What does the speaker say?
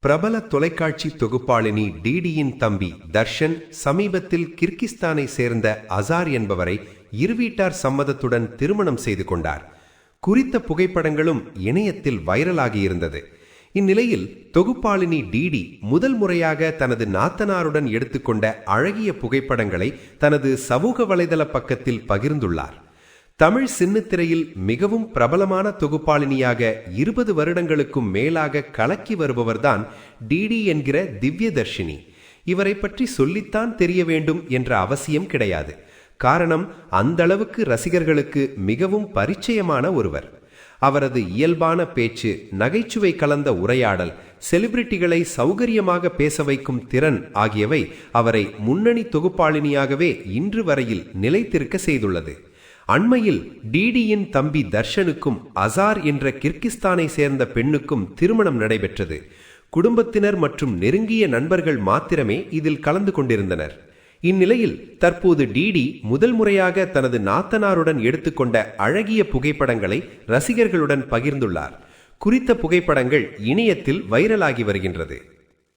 பிரபல தொலைக்காட்சி தொகுப்பாளினி டிடியின் தம்பி தர்ஷன் சமீபத்தில் கிர்கிஸ்தானை சேர்ந்த அசார் என்பவரை இருவீட்டார் சம்மதத்துடன் திருமணம் செய்து கொண்டார். குறித்த புகைப்படங்களும் இணையத்தில் வைரலாகியிருந்தது. இந்நிலையில் தொகுப்பாளினி டிடி முதல் முறையாக தனது நாத்தனாருடன் எடுத்துக்கொண்ட அழகிய புகைப்படங்களை தனது சமூக வலைதள பக்கத்தில் பகிர்ந்துள்ளார். தமிழ் சின்னத்திரையில் மிகவும் பிரபலமான தொகுப்பாளினியாக 20 வருடங்களுக்கும் மேலாக கலக்கி வருபவர்தான் டிடி என்கிற திவ்யதர்ஷினி. இவரை பற்றி சொல்லித்தான் தெரிய வேண்டும் என்ற அவசியம் கிடையாது. காரணம், அந்த அளவுக்கு ரசிகர்களுக்கு மிகவும் பரிச்சயமான ஒருவர். அவரது இயல்பான பேச்சு, நகைச்சுவை கலந்த உரையாடல், செலிபிரிட்டிகளை சௌகரியமாக பேச வைக்கும் திறன் ஆகியவை அவரை முன்னணி தொகுப்பாளினியாகவே இன்று வரையில் நிலைத்திருக்க செய்துள்ளது. அண்மையில் டிடியின் தம்பி தர்ஷனுக்கும் அசார் என்ற கிர்கிஸ்தானை சேர்ந்த பெண்ணுக்கும் திருமணம் நடைபெற்றது. குடும்பத்தினர் மற்றும் நெருங்கிய நண்பர்கள் மாத்திரமே இதில் கலந்து கொண்டிருந்தனர். இந்நிலையில் தற்போது டிடி முதல் முறையாக தனது நாத்தனாருடன் எடுத்துக்கொண்ட அழகிய புகைப்படங்களை ரசிகர்களுடன் பகிர்ந்துள்ளார். குறித்த புகைப்படங்கள் இணையத்தில் வைரலாகி வருகின்றது.